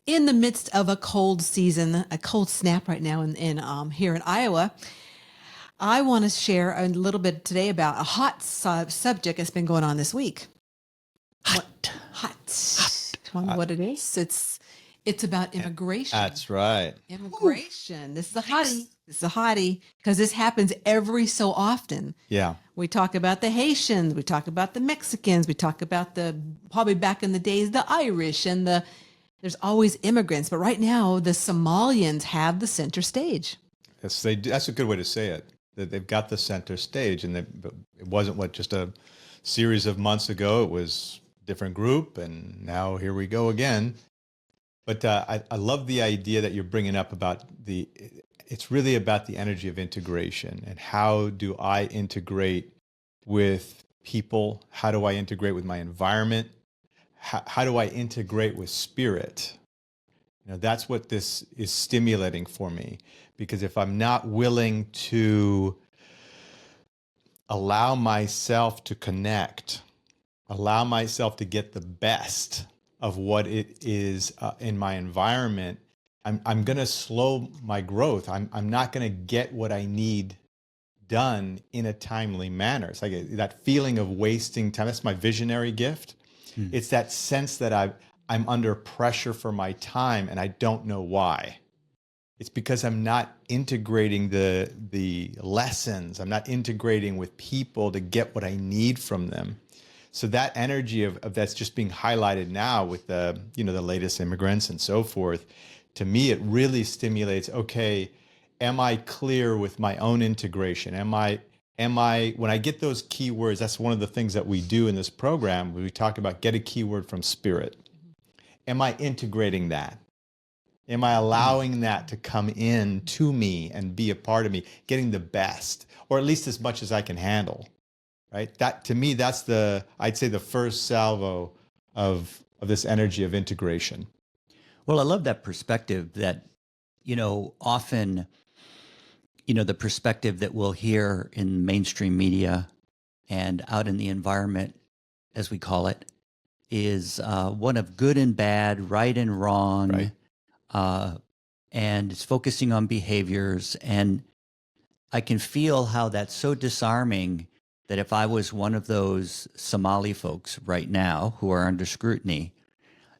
In the midst of a cold season, a cold snap right now in here in Iowa, I want to share a little bit today about a hot subject that's been going on this week. Hot. Wonder what it is? It's about immigration. That's right. Immigration. This is a hottie. This is a hottie because this happens every so often. Yeah. We talk about the Haitians. We talk about the Mexicans. We talk about probably back in the days, the Irish and there's always immigrants. But right now, the Somalians have the center stage. Yes, they do. That's a good way to say it. That they've got the center stage, and it wasn't just a series of months ago. It was a different group, and now here we go again. But I love the idea that you're bringing up about it's really about the energy of integration and how do I integrate with people? How do I integrate with my environment? How do I integrate with spirit? That's what this is stimulating for me, because if I'm not willing to allow myself to connect, allow myself to get the best of what it is in my environment, I'm going to slow my growth. I'm not going to get what I need done in a timely manner. It's like that feeling of wasting time. That's my visionary gift. It's that sense that I'm under pressure for my time and I don't know why. It's because I'm not integrating the lessons. I'm not integrating with people to get what I need from them. So that energy of that's just being highlighted now with the latest immigrants and so forth, to me, it really stimulates, okay, am I clear with my own integration? Am I, when I get those keywords, that's one of the things that we do in this program, we talk about get a keyword from spirit. Am I integrating that? Am I allowing that to come in to me and be a part of me, getting the best, or at least as much as I can handle? Right? That, to me, that's I'd say the first salvo of this energy of integration. Well, I love that perspective that, often, the perspective that we'll hear in mainstream media and out in the environment, as we call it, is one of good and bad, right and wrong, right. And it's focusing on behaviors. And I can feel how that's so disarming that if I was one of those Somali folks right now who are under scrutiny,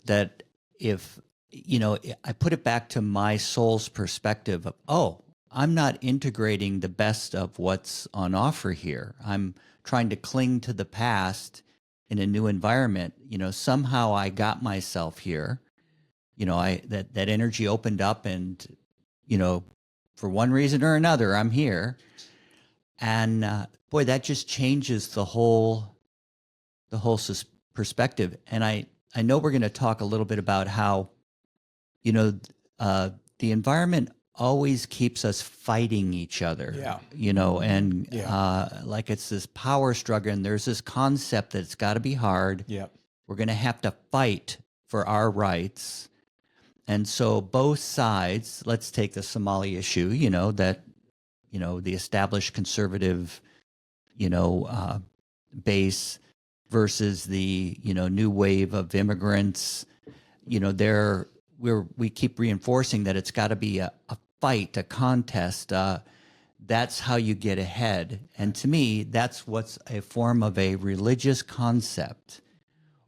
that if, I put it back to my soul's perspective of, oh, I'm not integrating the best of what's on offer here. I'm trying to cling to the past in a new environment. Somehow I got myself here. That energy opened up and, for one reason or another, I'm here. And boy, that just changes the whole perspective. And I know we're going to talk a little bit about how, the environment always keeps us fighting each other. Yeah. Like it's this power struggle, and there's this concept that it's got to be hard. Yeah. We're going to have to fight for our rights. And so both sides, let's take the Somali issue, that the established conservative, base versus the, new wave of immigrants, we keep reinforcing that it's got to be a fight, a contest. That's how you get ahead. And to me, that's what's a form of a religious concept,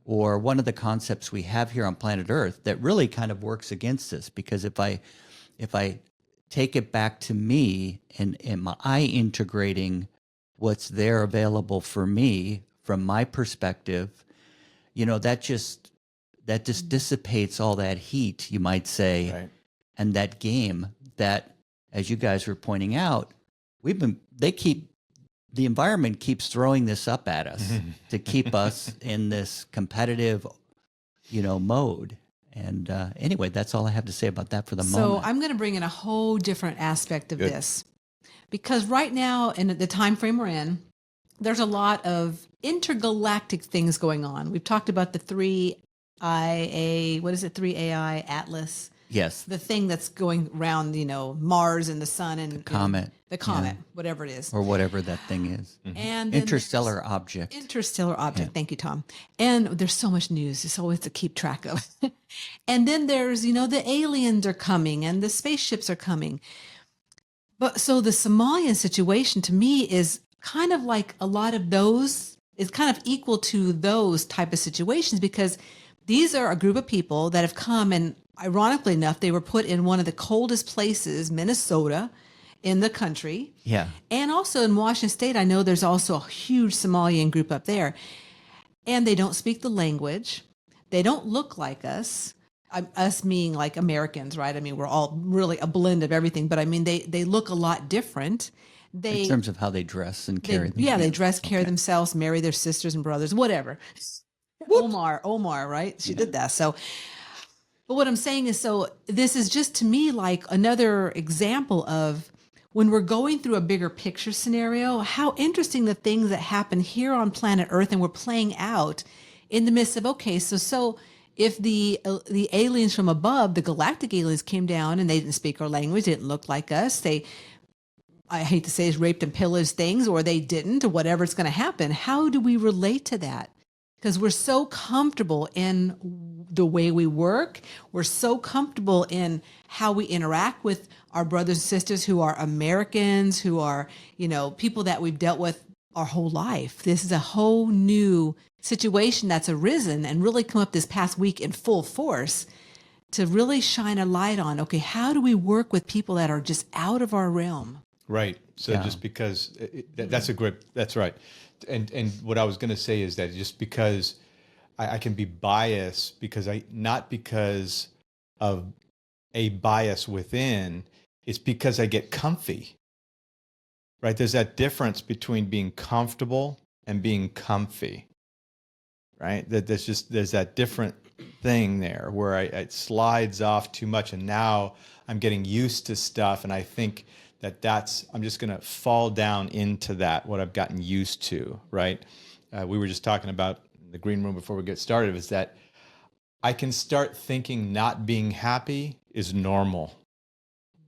or one of the concepts we have here on planet Earth that really kind of works against us. Because if I take it back to me, and am I integrating what's there available for me from my perspective, that just dissipates all that heat, you might say, right. And that game that, as you guys were pointing out, the environment keeps throwing this up at us to keep us in this competitive, mode. And anyway, that's all I have to say about that for the moment. So I'm going to bring in a whole different aspect of this, because right now, in the time frame we're in, there's a lot of intergalactic things going on. We've talked about the 3AI Atlas. Yes. The thing that's going around, Mars and the sun and Comet. the comet, Yeah. whatever it is. Or whatever that thing is. And then Interstellar object. interstellar object. Thank you, Tom. And there's so much news. It's always to keep track of. And then there's, the aliens are coming and the spaceships are coming. But so the Somalian situation to me is kind of like a lot of those, is kind of equal to those type of situations, because these are a group of people that have come, and ironically enough, they were put in one of the coldest places, Minnesota, in the country. Yeah. And also in Washington State, I know there's also a huge Somalian group up there. And they don't speak the language. They don't look like us. Us being like Americans, right? I mean, we're all really a blend of everything, but I mean, they look a lot different. In terms of how they dress and carry themselves. Yeah, they dress, carry themselves, marry their sisters and brothers, whatever. Omar, right? She did that. So, but what I'm saying is, so this is just to me like another example of when we're going through a bigger picture scenario, how interesting the things that happen here on planet Earth and we're playing out in the midst of, okay, so if the aliens from above, the galactic aliens came down and they didn't speak our language, they didn't look like us, I hate to say, raped and pillaged things, or they didn't, or whatever's going to happen. How do we relate to that? Because we're so comfortable in the way we work. We're so comfortable in how we interact with our brothers and sisters who are Americans, who are, people that we've dealt with our whole life. This is a whole new situation that's arisen and really come up this past week in full force to really shine a light on, okay, how do we work with people that are just out of our realm? Right. So just because that's right. And what I was going to say is that just because I can be biased not because of a bias within, it's because I get comfy, right? There's that difference between being comfortable and being comfy, right? There's that different thing there where it slides off too much. And now I'm getting used to stuff. And I think I'm just going to fall down into what I've gotten used to, right? We were just talking about in the green room before we get started, is that I can start thinking not being happy is normal.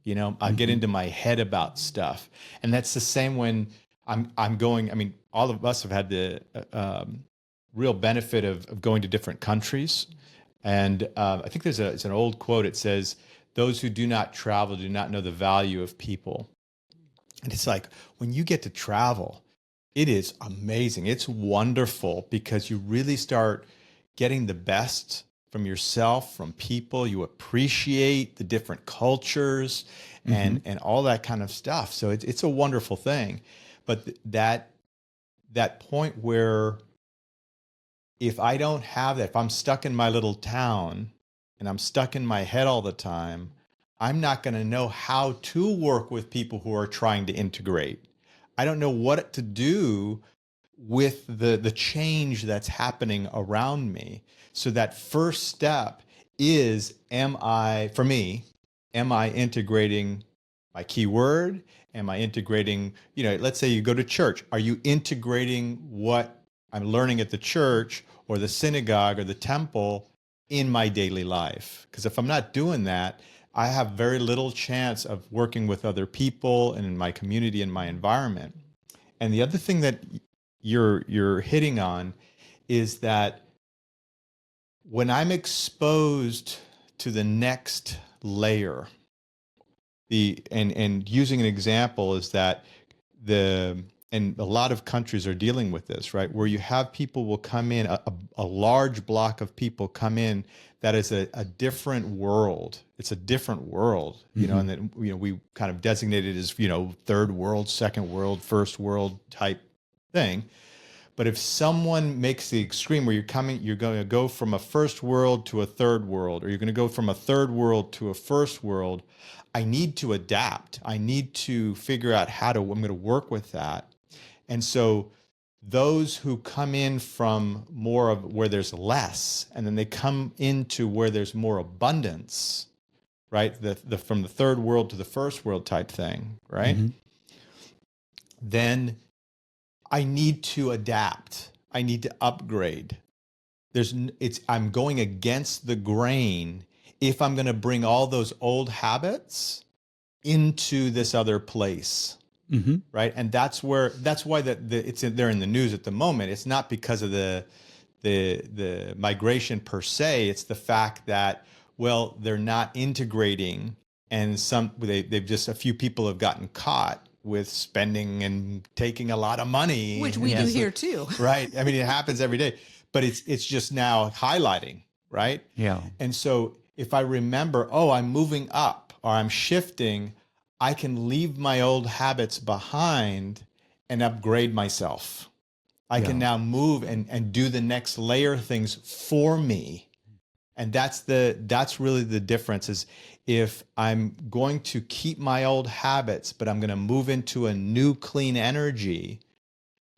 I get into my head about stuff. And that's the same when I'm going, I mean, all of us have had the real benefit of going to different countries. And I think it's an old quote. It says, "Those who do not travel do not know the value of people." And it's like, when you get to travel, it is amazing. It's wonderful because you really start getting the best from yourself, from people. You appreciate the different cultures and all that kind of stuff. So it's a wonderful thing. But that point where if I don't have that, if I'm stuck in my little town and I'm stuck in my head all the time, I'm not going to know how to work with people who are trying to integrate. I don't know what to do with the change that's happening around me. So that first step is, am I integrating my keyword? Am I integrating, let's say you go to church. Are you integrating what I'm learning at the church or the synagogue or the temple in my daily life? Because if I'm not doing that, I have very little chance of working with other people and in my community and my environment. And the other thing that you're hitting on is that when I'm exposed to the next layer, and using an example is that and a lot of countries are dealing with this, right? Where you have people will come in, a large block of people come in that is a different world. It's a different world, and then, we kind of designate it as, third world, second world, first world type thing. But if someone makes the extreme where you're going to go from a first world to a third world, or you're going to go from a third world to a first world, I need to adapt. I need to figure out I'm going to work with that. And so those who come in from more of where there's less, and then they come into where there's more abundance, right? From the third world to the first world type thing, right? Then I need to adapt. I need to upgrade. I'm going against the grain if I'm going to bring all those old habits into this other place. Mm-hmm. Right. And that's why they're in the news at the moment. It's not because of the migration per se. It's the fact that, well, they're not integrating, and they've just, a few people have gotten caught with spending and taking a lot of money, Which we do here too. right? I mean, it happens every day, but it's just now highlighting, right? Yeah. And so if I remember, oh, I'm moving up or I'm shifting, I can leave my old habits behind and upgrade myself. I can now move and do the next layer of things for me. And that's really the difference, is if I'm going to keep my old habits, but I'm going to move into a new clean energy,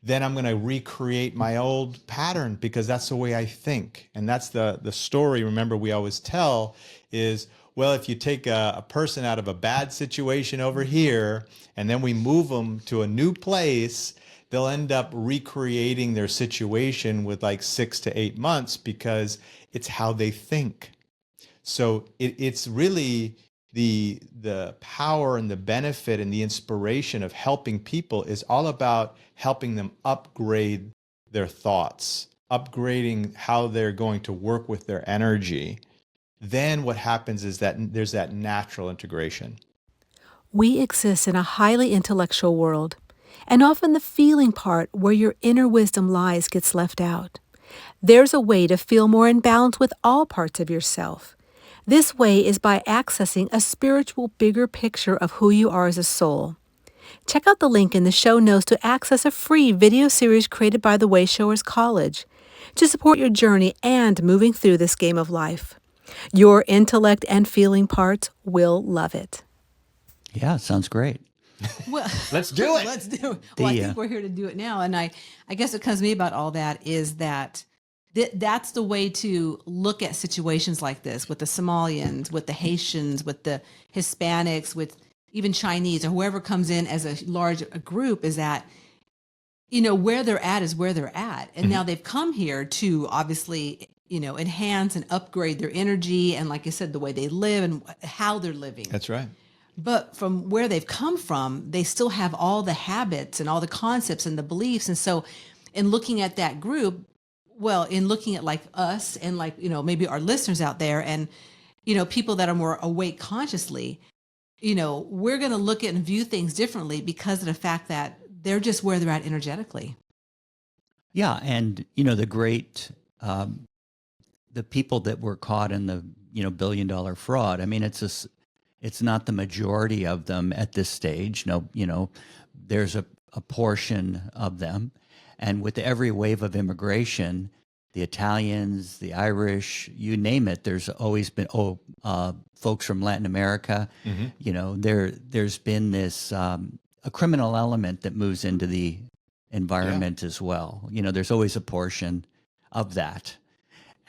then I'm going to recreate my old pattern, because that's the way I think. And that's the story, remember, we always tell is, well, if you take a person out of a bad situation over here, and then we move them to a new place, they'll end up recreating their situation with like 6 to 8 months, because it's how they think. So it's really the power and the benefit and the inspiration of helping people is all about helping them upgrade their thoughts, upgrading how they're going to work with their energy. Then what happens is that there's that natural integration. We exist in a highly intellectual world, and often the feeling part where your inner wisdom lies gets left out. There's a way to feel more in balance with all parts of yourself. This way is by accessing a spiritual bigger picture of who you are as a soul. Check out the link in the show notes to access a free video series created by the Wayshowers College to support your journey and moving through this game of life. Your intellect and feeling parts will love it. Yeah, sounds great. Well, Let's do it. Let's do it. Well, I think we're here to do it now. And I guess what comes to me about all that is that that's the way to look at situations like this with the Somalians, with the Haitians, with the Hispanics, with even Chinese, or whoever comes in as a large group, is that, where they're at is where they're at. And now they've come here to obviously, enhance and upgrade their energy. And like I said, the way they live and how they're living. That's right. But from where they've come from, they still have all the habits and all the concepts and the beliefs. And so in looking at that group, well, in looking at like us and like, maybe our listeners out there and, people that are more awake consciously, we're going to look at and view things differently because of the fact that they're just where they're at energetically. Yeah. And, the great, the people that were caught in the, $1 billion fraud, I mean, it's not the majority of them at this stage. No, there's a portion of them. And with every wave of immigration, the Italians, the Irish, you name it, there's always been, folks from Latin America, there's been this, a criminal element that moves into the environment as well. There's always a portion of that.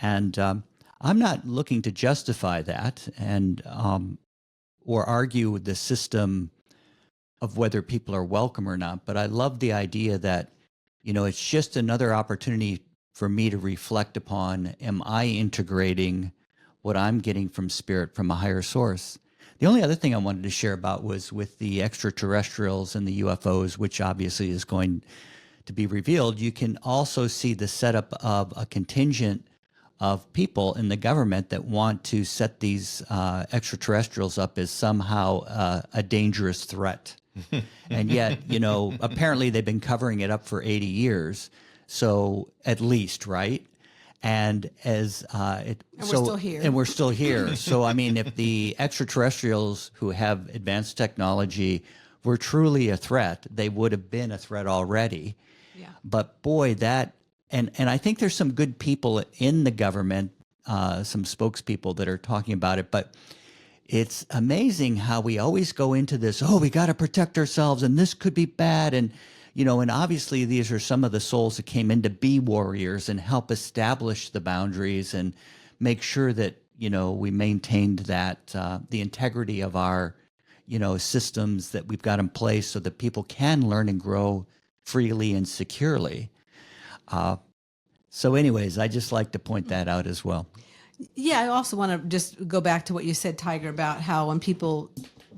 And I'm not looking to justify that and or argue with the system of whether people are welcome or not. But I love the idea that, it's just another opportunity for me to reflect upon, am I integrating what I'm getting from spirit, from a higher source? The only other thing I wanted to share about was with the extraterrestrials and the UFOs, which obviously is going to be revealed. You can also see the setup of a contingent of people in the government that want to set these extraterrestrials up as somehow a dangerous threat. And yet, apparently they've been covering it up for 80 years. So at least, right? And as we're still here. And we're still here. So, I mean, if the extraterrestrials who have advanced technology were truly a threat, they would have been a threat already. Yeah. But boy, and I think there's some good people in the government, some spokespeople that are talking about it, but it's amazing how we always go into this, we got to protect ourselves and this could be bad. And, and obviously these are some of the souls that came in to be warriors and help establish the boundaries and make sure that, we maintained that, the integrity of our, systems that we've got in place so that people can learn and grow freely and securely. So anyways, I just like to point that out as well. Yeah, I also want to just go back to what you said, Tiger, about how when people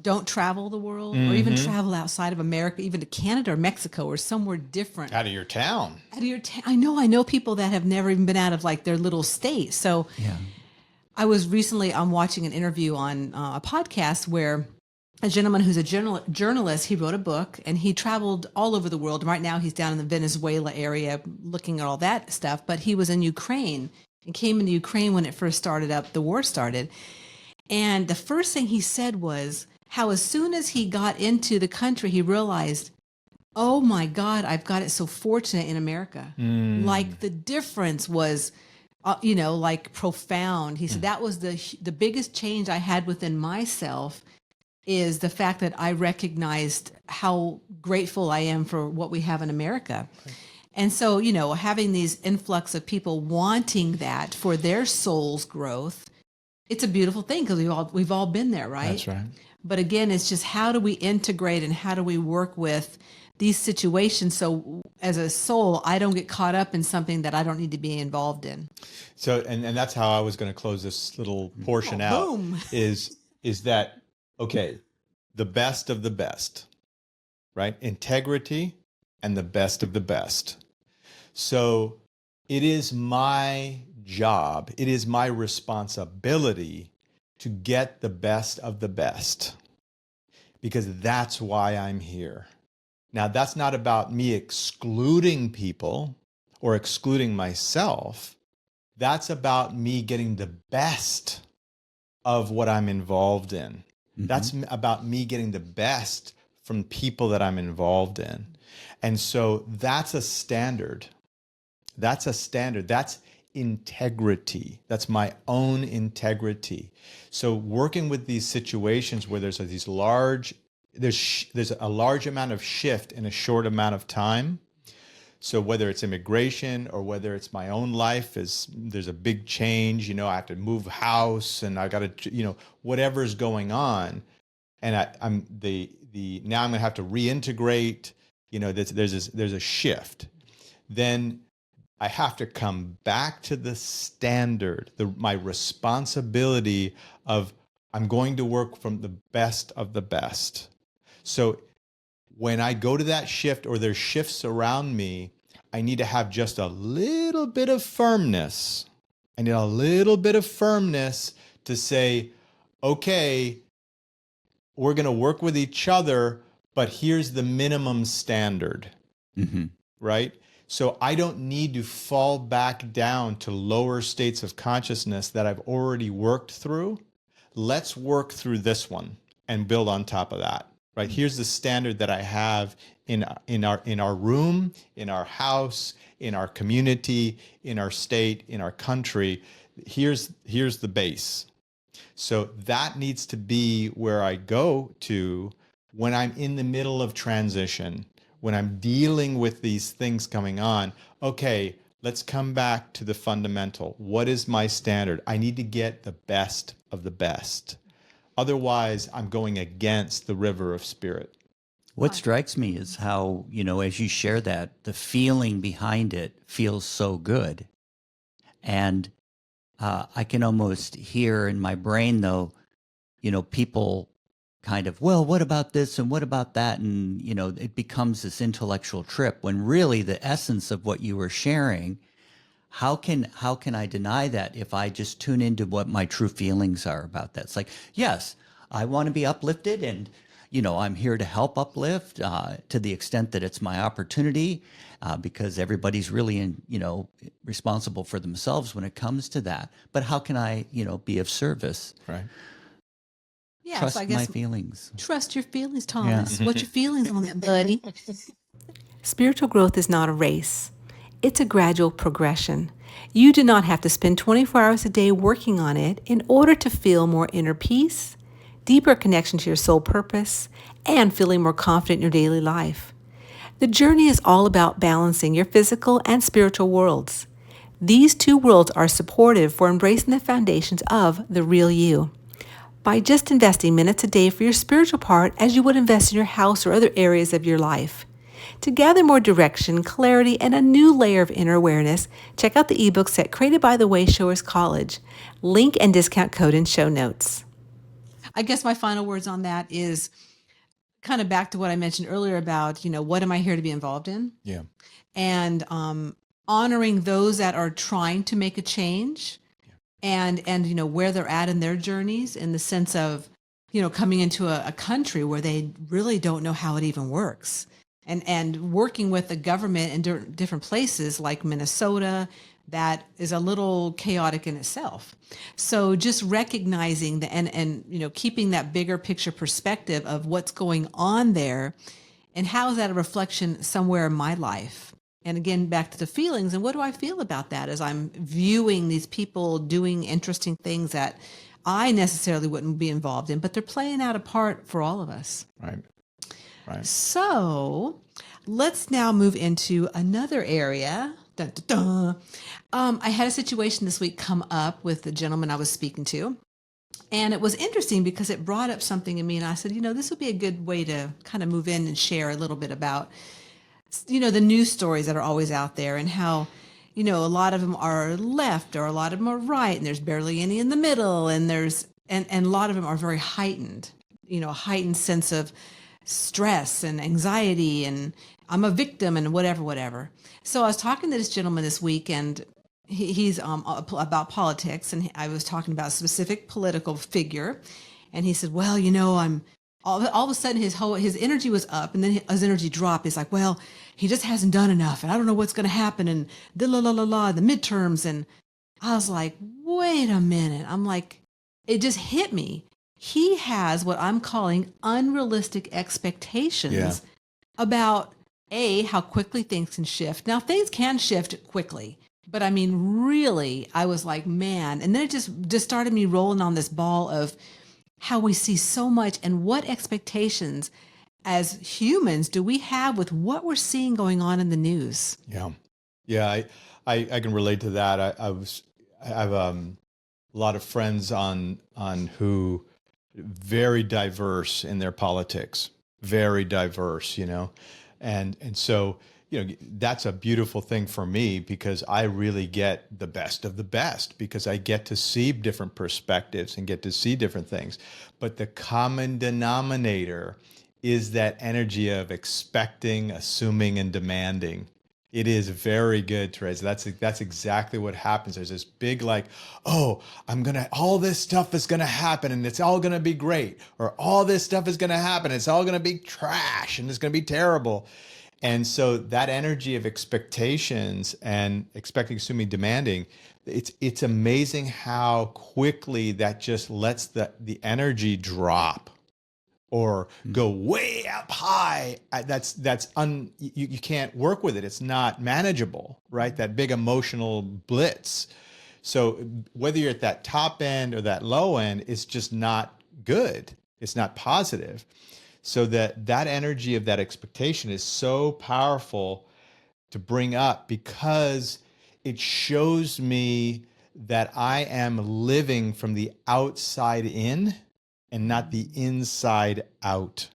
don't travel the world or even travel outside of America, even to Canada or Mexico or somewhere different. Out of your town. Out of your I know people that have never even been out of like their little state. So Yeah. I was recently watching an interview on a podcast where a gentleman who's a journalist, he wrote a book and he traveled all over the world. Right now he's down in the Venezuela area looking at all that stuff, but he was in Ukraine and came into Ukraine when it first started up, the war started. And the first thing he said was how as soon as he got into the country, he realized, oh my God, I've got it so fortunate in America. Like the difference was, like profound. He said that was the biggest change I had within myself is the fact that I recognized how grateful I am for what we have in America. And so, having these influx of people wanting that for their soul's growth, it's a beautiful thing because we've all been there, right? That's right. But again, it's just how do we integrate and how do we work with these situations so as a soul, I don't get caught up in something that I don't need to be involved in. So, and that's how I was going to close this little portion out. Boom. Is that, okay, the best of the best, right? Integrity and the best of the best. So it is my job, it is my responsibility to get the best of the best, because that's why I'm here. Now, that's not about me excluding people or excluding myself. That's about me getting the best of what I'm involved in. That's about me getting the best from people that I'm involved in. And so that's a standard. That's a standard. That's integrity. That's my own integrity. So working with these situations where there's a large amount of shift in a short amount of time. So whether it's immigration or whether it's my own life, there's a big change, I have to move house and I got to, whatever's going on. And now I'm going to have to reintegrate, there's a shift. Then I have to come back to the standard, my responsibility of I'm going to work from the best of the best. So when I go to that shift or there's shifts around me, I need to have just a little bit of firmness. I need a little bit of firmness to say, okay, we're going to work with each other, but here's the minimum standard, right? So I don't need to fall back down to lower states of consciousness that I've already worked through. Let's work through this one and build on top of that. Right? Here's the standard that I have in our room, in our house, in our community, in our state, in our country. Here's the base. So that needs to be where I go to when I'm in the middle of transition, when I'm dealing with these things coming on. Okay, let's come back to the fundamental. What is my standard? I need to get the best of the best. Otherwise, I'm going against the river of spirit. What strikes me is how, as you share that, the feeling behind it feels so good. And I can almost hear in my brain, though, people kind of, well, what about this and what about that? And, it becomes this intellectual trip when really the essence of what you were sharing, how can I deny that if I just tune into what my true feelings are about that? It's like, yes, I want to be uplifted and, I'm here to help uplift to the extent that it's my opportunity because everybody's really, responsible for themselves when it comes to that. But how can I, be of service? Right. Yeah, Trust so I guess my feelings. Trust your feelings, Thomas. What's your feelings on that, buddy? Spiritual growth is not a race. It's a gradual progression. You do not have to spend 24 hours a day working on it in order to feel more inner peace, deeper connection to your soul purpose, and feeling more confident in your daily life. The journey is all about balancing your physical and spiritual worlds. These two worlds are supportive for embracing the foundations of the real you. By just investing minutes a day for your spiritual part as you would invest in your house or other areas of your life, To gather more direction, clarity, and a new layer of inner awareness, check out the ebook set created by the Wayshowers College. Link and discount code in show notes. I guess my final words on that is kind of back to what I mentioned earlier about, what am I here to be involved in? Yeah. And honoring those that are trying to make a change, and where they're at in their journeys, in the sense of coming into a country where they really don't know how it even works, and working with the government in different places like Minnesota that is a little chaotic in itself. So just recognizing and keeping that bigger picture perspective of what's going on there, and how is that a reflection somewhere in my life. And again, back to the feelings, and what do I feel about that as I'm viewing these people doing interesting things that I necessarily wouldn't be involved in, but they're playing out a part for all of us. Right. Right. So let's now move into another area. Dun, dun, dun. I had a situation this week come up with the gentleman I was speaking to. And it was interesting because it brought up something in me. And I said, this would be a good way to kind of move in and share a little bit about, the news stories that are always out there, and how, a lot of them are left or a lot of them are right, and there's barely any in the middle. And and a lot of them are very heightened, a heightened sense of stress and anxiety, and I'm a victim and whatever. So I was talking to this gentleman this week, and he's about politics, and I was talking about a specific political figure, and he said, well, I'm all of a sudden his energy was up, and then his energy dropped. He's like, well, he just hasn't done enough, and I don't know what's going to happen, and the midterms. And I was like, wait a minute. I'm like, it just hit me. He has what I'm calling unrealistic expectations about how quickly things can shift. Now, things can shift quickly, but I mean, really, I was like, man. And then it just started me rolling on this ball of how we see so much, and what expectations as humans do we have with what we're seeing going on in the news. Yeah. I can relate to that. I have a lot of friends on who very diverse in their politics, very diverse, and so, that's a beautiful thing for me, because I really get the best of the best, because I get to see different perspectives and get to see different things. But the common denominator is that energy of expecting, assuming, and demanding. It is very good, Teresa. That's exactly what happens. There's this big all this stuff is gonna happen and it's all gonna be great, or all this stuff is gonna happen, it's all gonna be trash and it's gonna be terrible. And so that energy of expectations and expecting, assuming, demanding, it's amazing how quickly that just lets the energy drop or go way up high. You can't work with it. It's not manageable, right? That big emotional blitz. So whether you're at that top end or that low end, it's just not good. It's not positive. So that energy of that expectation is so powerful to bring up, because it shows me that I am living from the outside in and not the inside out.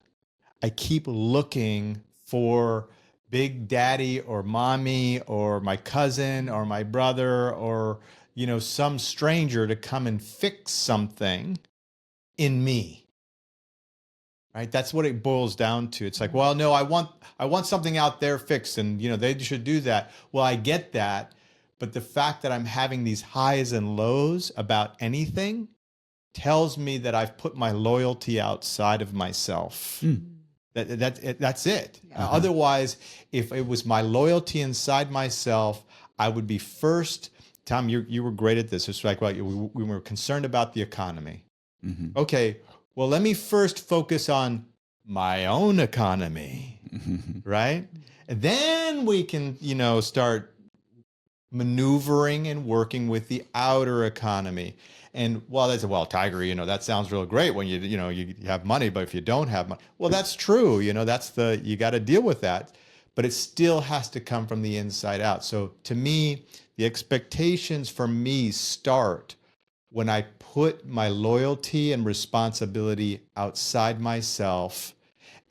I keep looking for big daddy or mommy or my cousin or my brother or, some stranger to come and fix something in me. Right? That's what it boils down to. It's like, well, no, I want something out there fixed, and they should do that. Well, I get that, but the fact that I'm having these highs and lows about anything tells me that I've put my loyalty outside of myself. That's it. Otherwise, if it was my loyalty inside myself, I would be first. Tom, you were great at this. It's like, well, we were concerned about the economy. Mm-hmm. Okay. Well, let me first focus on my own economy, right? And then we can, start maneuvering and working with the outer economy. And Tiger, that sounds real great when you have money, but if you don't have money, well, that's true. You got to deal with that, but it still has to come from the inside out. So to me, the expectations for me start when I put my loyalty and responsibility outside myself.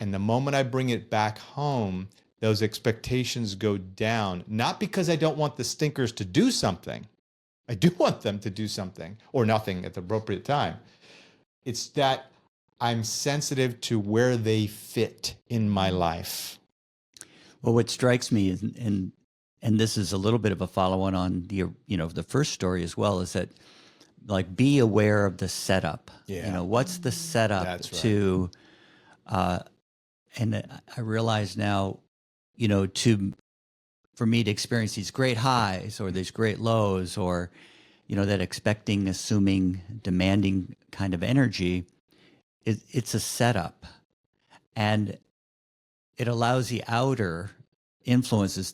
And the moment I bring it back home, those expectations go down, not because I don't want the stinkers to do something. I do want them to do something or nothing at the appropriate time. It's that I'm sensitive to where they fit in my life. Well, what strikes me is, and this is a little bit of a follow-on on the first story as well, is that like be aware of the setup. Yeah. What's the setup That's right. to, and I realize now, for me to experience these great highs or these great lows, or that expecting, assuming, demanding kind of energy, it's a setup, and it allows the outer influences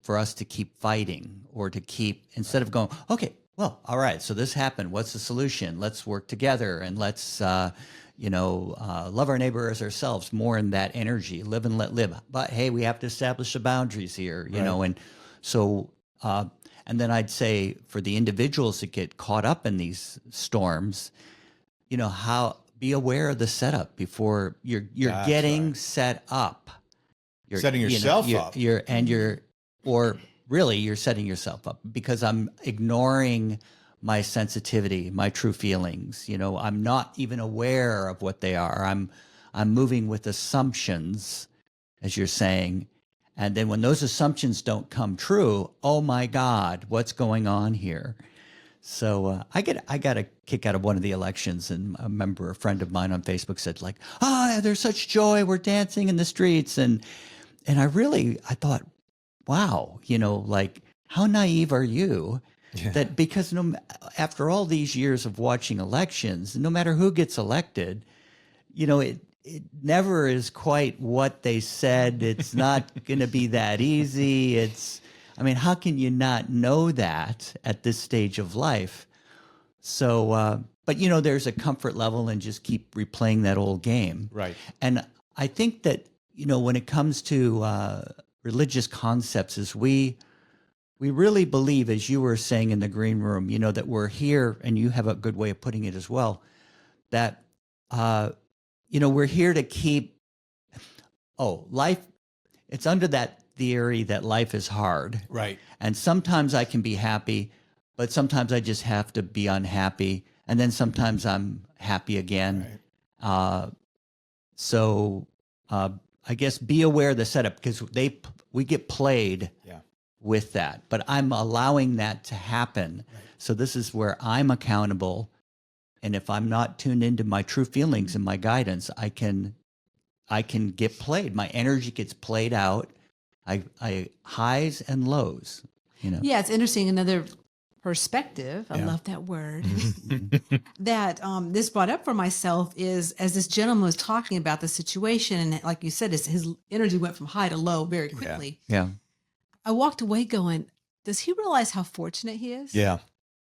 for us to keep fighting, or to keep, instead of going, okay, well, all right, so this happened. What's the solution? Let's work together, and let's, love our neighbor as ourselves, more in that energy, live and let live. But hey, we have to establish the boundaries here, and so, and then I'd say for the individuals that get caught up in these storms, how be aware of the setup before you're That's getting right. set up. You're Setting yourself up. You're setting yourself up, because I'm ignoring my sensitivity, my true feelings. I'm not even aware of what they are. I'm moving with assumptions, as you're saying. And then when those assumptions don't come true, oh my God, what's going on here? So I got a kick out of one of the elections, and I remember a friend of mine on Facebook said, like, there's such joy, we're dancing in the streets, and I thought, wow, like, how naive are you? Yeah. That because after all these years of watching elections, no matter who gets elected, it never is quite what they said. It's not going to be that easy. How can you not know that at this stage of life? So, but there's a comfort level and just keep replaying that old game. Right. And I think that, when it comes to religious concepts, is we really believe, as you were saying in the green room, that we're here, and you have a good way of putting it as well, that, we're here to keep, life, it's under that theory that life is hard. Right. And sometimes I can be happy, but sometimes I just have to be unhappy. And then sometimes I'm happy again. Right. So I guess be aware of the setup, because we get played with that. But I'm allowing that to happen. Right. So this is where I'm accountable. And if I'm not tuned into my true feelings and my guidance, I can get played. My energy gets played out. I highs and lows, Yeah, it's interesting. Another perspective, I love that word, that this brought up for myself is, as this gentleman was talking about the situation, and like you said, his energy went from high to low very quickly. Yeah. I walked away going, does he realize how fortunate he is? Yeah.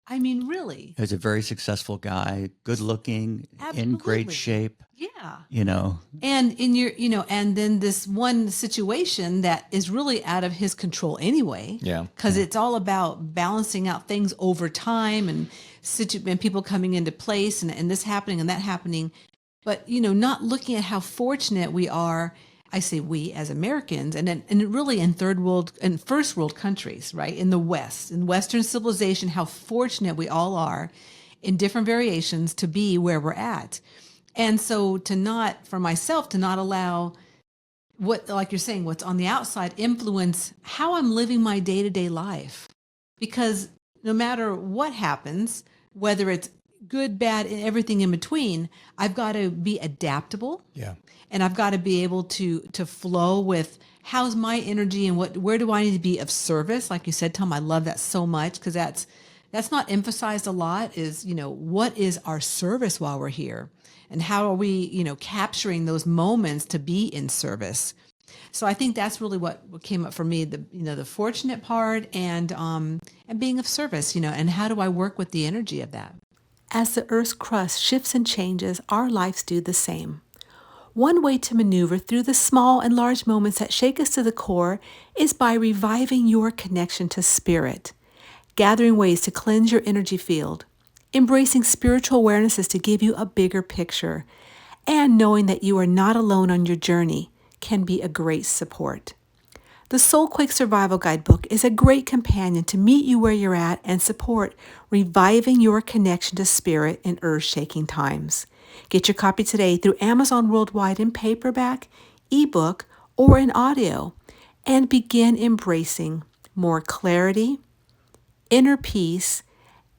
I mean, really. He's a very successful guy, good looking, in great Absolutely. shape. Yeah. And in your, and then this one situation that is really out of his control anyway. Yeah. Because it's all about balancing out things over time, and people coming into place, and this happening and that happening. But, not looking at how fortunate we are. I say we as Americans, and really in third world and first world countries, right? In the West, in Western civilization, how fortunate we all are in different variations to be where we're at. And so for myself to not allow what, like you're saying, what's on the outside influence how I'm living my day-to-day life. Because no matter what happens, whether it's good, bad, and everything in between, I've got to be adaptable. Yeah. And I've got to be able to flow with how's my energy and where do I need to be of service? Like you said, Tom, I love that so much, because that's not emphasized a lot, is, what is our service while we're here? And how are we, capturing those moments to be in service? So I think that's really what came up for me, the fortunate part, and being of service, and how do I work with the energy of that? As the Earth's crust shifts and changes, our lives do the same. One way to maneuver through the small and large moments that shake us to the core is by reviving your connection to spirit, gathering ways to cleanse your energy field, embracing spiritual awarenesses to give you a bigger picture, and knowing that you are not alone on your journey can be a great support. The Soul Quake Survival Guidebook is a great companion to meet you where you're at and support reviving your connection to spirit in earth-shaking times. Get your copy today through Amazon Worldwide in paperback, ebook, or in audio, and begin embracing more clarity, inner peace,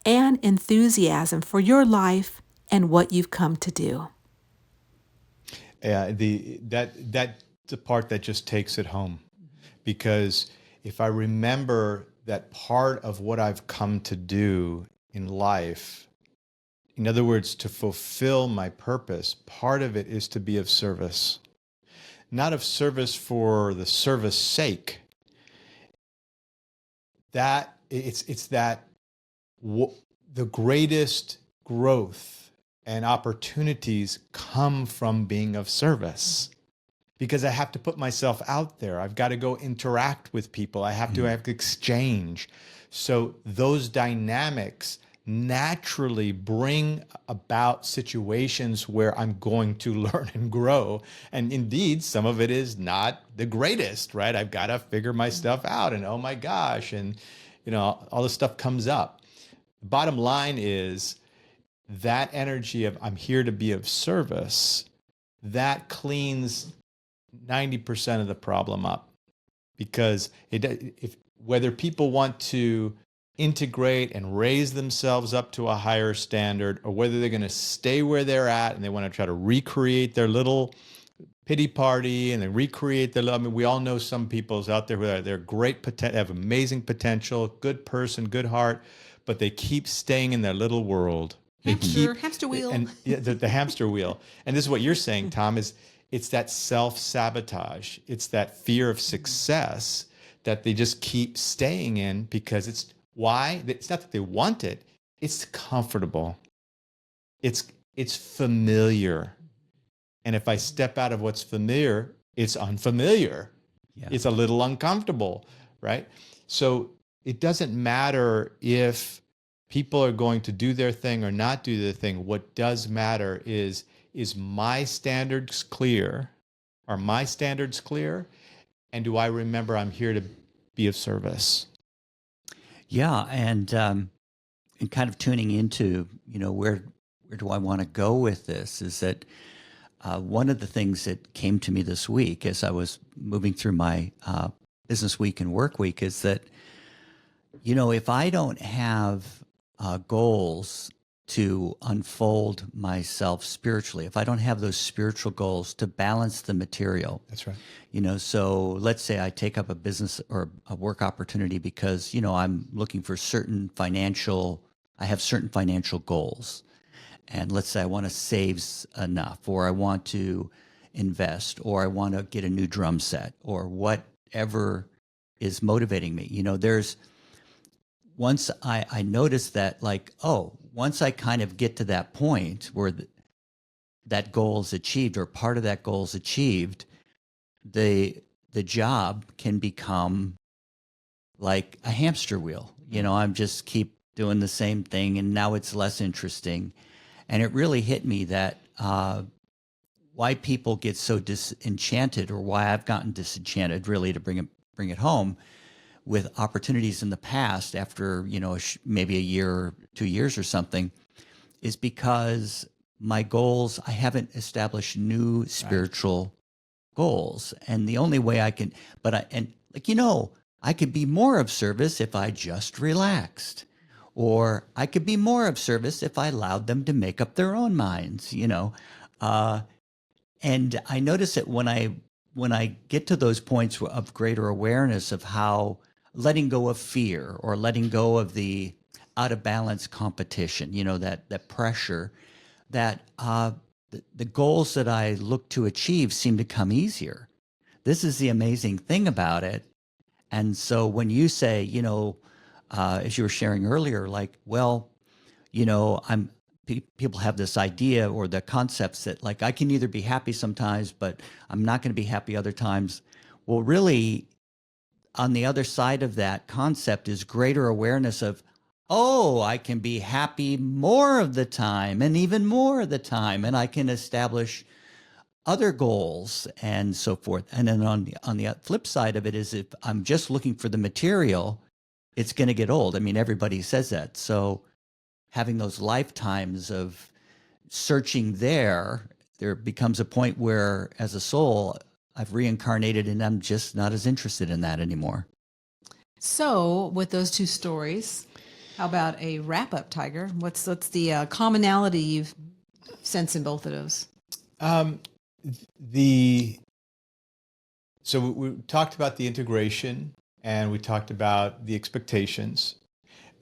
and enthusiasm for your life and what you've come to do. That's the part that just takes it home, because if I remember that part of what I've come to do in life, in other words, to fulfill my purpose, part of it is to be of service, not of service for the service sake. That it's that the greatest growth and opportunities come from being of service, because I have to put myself out there. I've got to go interact with people. I have to have exchange. So those dynamics naturally bring about situations where I'm going to learn and grow. And indeed, some of it is not the greatest, right? I've got to figure my stuff out, and oh my gosh, and all this stuff comes up. Bottom line is that energy of I'm here to be of service, that cleans 90% of the problem up, because whether people want to integrate and raise themselves up to a higher standard, or whether they're going to stay where they're at and they want to try to recreate their little pity party and then recreate their, I mean, we all know some people's out there who they're great, have amazing potential, good person, good heart, but they keep staying in their little world. Hamster wheel. And the hamster wheel. And this is what you're saying, Tom, is it's that self-sabotage. It's that fear of success that they just keep staying in, because it's why? It's not that they want it. It's comfortable. It's familiar. And if I step out of what's familiar, it's unfamiliar. Yeah. It's a little uncomfortable, right? So it doesn't matter if people are going to do their thing or not do their thing. What does matter is my standards clear? Are my standards clear? And do I remember I'm here to be of service? Yeah, and kind of tuning into, where do I want to go with this, is that one of the things that came to me this week as I was moving through my business week and work week is that, if I don't have goals to unfold myself spiritually, if I don't have those spiritual goals to balance the material. That's right. So let's say I take up a business or a work opportunity because, I'm looking for I have certain financial goals. And let's say I want to save enough, or I want to invest, or I want to get a new drum set, or whatever is motivating me. Once I noticed that, once I kind of get to that point where that goal is achieved, or part of that goal is achieved, the job can become like a hamster wheel. I'm just keep doing the same thing, and now it's less interesting. And it really hit me that why people get so disenchanted, or why I've gotten disenchanted, really, to bring it home, with opportunities in the past after, maybe a year or 2 years or something, is because my goals, I haven't established new spiritual goals. And the only way I can, I could be more of service if I just relaxed, or I could be more of service if I allowed them to make up their own minds, and I notice that when I get to those points of greater awareness of how letting go of fear, or letting go of the out of balance competition, that pressure, that the goals that I look to achieve seem to come easier. This is the amazing thing about it. And so when you say, as you were sharing earlier, people have this idea or the concepts that I can either be happy sometimes, but I'm not going to be happy other times. Well, really, on the other side of that concept is greater awareness of, I can be happy more of the time and even more of the time. And I can establish other goals and so forth. And then on the flip side of it is if I'm just looking for the material, it's going to get old. I mean, everybody says that. So having those lifetimes of searching there becomes a point where as a soul, I've reincarnated and I'm just not as interested in that anymore. So, with those two stories, how about a wrap up, Tiger? What's the commonality you've sensed in both of those? So we talked about the integration and we talked about the expectations.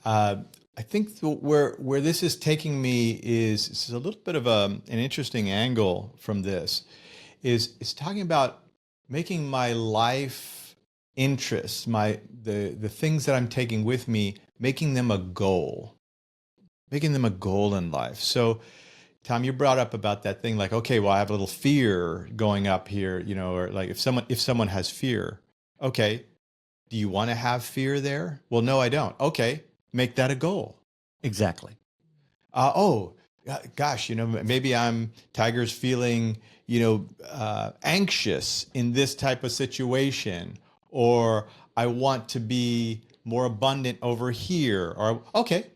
I think where this is taking me is a little bit of an interesting angle from this. Is it's talking about making my life interests, the things that I'm taking with me, making them a goal in life. So Tom, you brought up about that thing like, okay, well, I have a little fear going up here, or like if someone has fear, okay, do you want to have fear there? Well, no, I don't. Okay, make that a goal. Exactly. Gosh, maybe Tiger's feeling, anxious in this type of situation, or I want to be more abundant over here, or okay,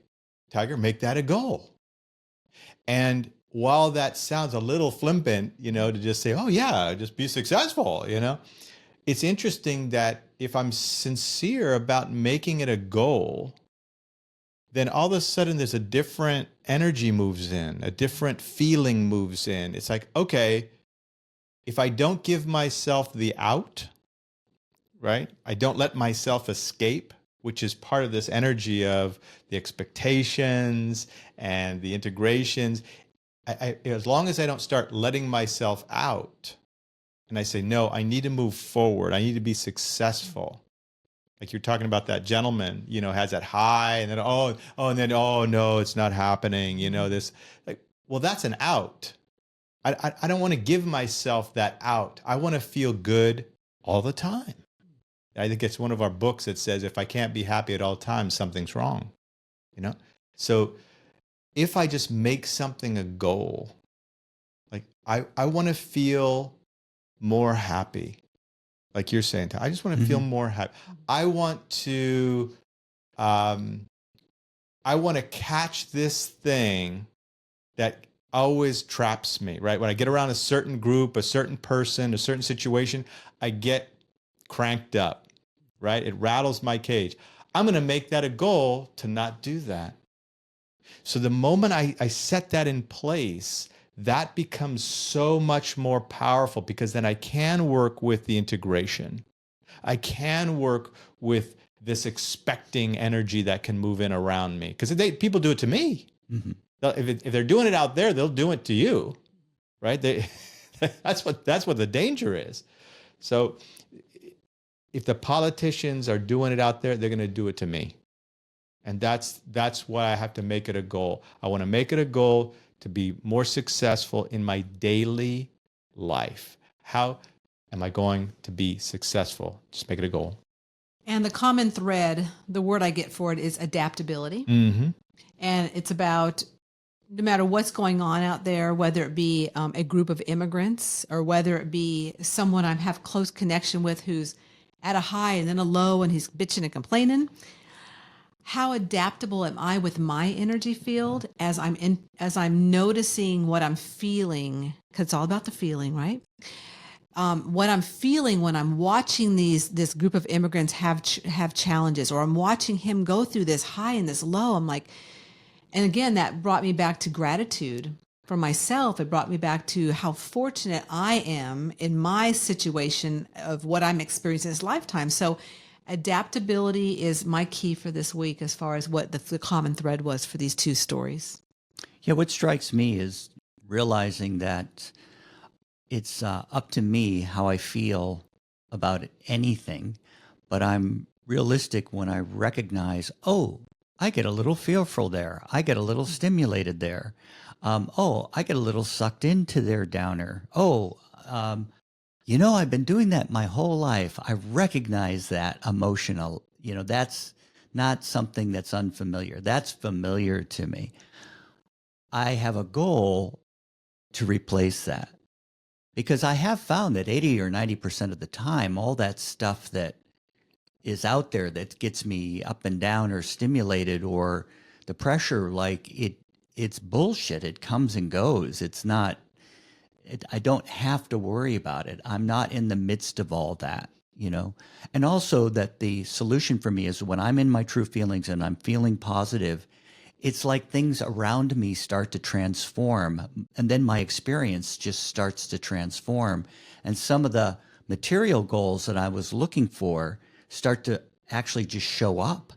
Tiger, make that a goal. And while that sounds a little flippant, to just say, oh yeah, just be successful, it's interesting that if I'm sincere about making it a goal, then all of a sudden there's a different energy moves in, a different feeling moves in. It's like, okay, if I don't give myself the out, right? I don't let myself escape, which is part of this energy of the expectations and the integrations. As long as I don't start letting myself out and I say, no, I need to move forward. I need to be successful. Like you're talking about that gentleman, has that high and then, oh, no, it's not happening. Well, that's an out. I don't want to give myself that out. I want to feel good all the time. I think it's one of our books that says, if I can't be happy at all times, something's wrong, So if I just make something a goal, like I want to feel more happy. Like you're saying, I just want to feel more happy. I want to catch this thing that always traps me, right? When I get around a certain group, a certain person, a certain situation, I get cranked up, right? It rattles my cage. I'm going to make that a goal to not do that. So the moment I set that in place, that becomes so much more powerful because then I can work with the integration. I can work with this expecting energy that can move in around me because people do it to me. Mm-hmm. If they're doing it out there, they'll do it to you, right? That's what the danger is. So if the politicians are doing it out there, they're going to do it to me. And that's why I have to make it a goal. I want to make it a goal to be more successful in my daily life. How am I going to be successful? Just make it a goal. And the common thread, the word I get for it is adaptability. Mm-hmm. And it's about no matter what's going on out there, whether it be a group of immigrants or whether it be someone I have close connection with who's at a high and then a low and he's bitching and complaining. How adaptable am I with my energy field as I'm noticing what I'm feeling? Because it's all about the feeling, right? What I'm feeling when I'm watching this group of immigrants have challenges, or I'm watching him go through this high and this low. I'm like, and again, that brought me back to gratitude for myself. It brought me back to how fortunate I am in my situation of what I'm experiencing this lifetime. So adaptability is my key for this week as far as what the common thread was for these two stories. Yeah, what strikes me is realizing that it's up to me how I feel about anything, but I'm realistic when I recognize, oh, I get a little fearful there. I get a little stimulated there. I get a little sucked into their downer. I've been doing that my whole life. I recognize that emotional, that's not something that's unfamiliar. That's familiar to me. I have a goal to replace that. Because I have found that 80 or 90% of the time, all that stuff that is out there that gets me up and down or stimulated, or the pressure, like it's bullshit. It comes and goes. It's not, I don't have to worry about it. I'm not in the midst of all that, you know? And also that the solution for me is when I'm in my true feelings and I'm feeling positive, it's like things around me start to transform. And then my experience just starts to transform. And some of the material goals that I was looking for start to actually just show up.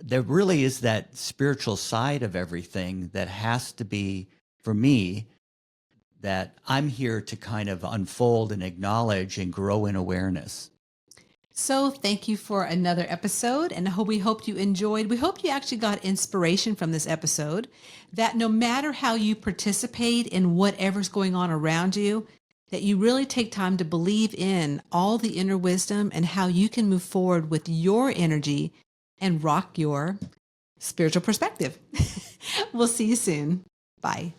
There really is that spiritual side of everything that has to be, for me, that I'm here to kind of unfold and acknowledge and grow in awareness. So thank you for another episode, and we hope you enjoyed. We hope you actually got inspiration from this episode, that no matter how you participate in whatever's going on around you, that you really take time to believe in all the inner wisdom and how you can move forward with your energy and rock your spiritual perspective. We'll see you soon. Bye.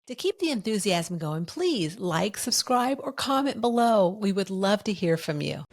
To keep the enthusiasm going, please like, subscribe, or comment below. We would love to hear from you.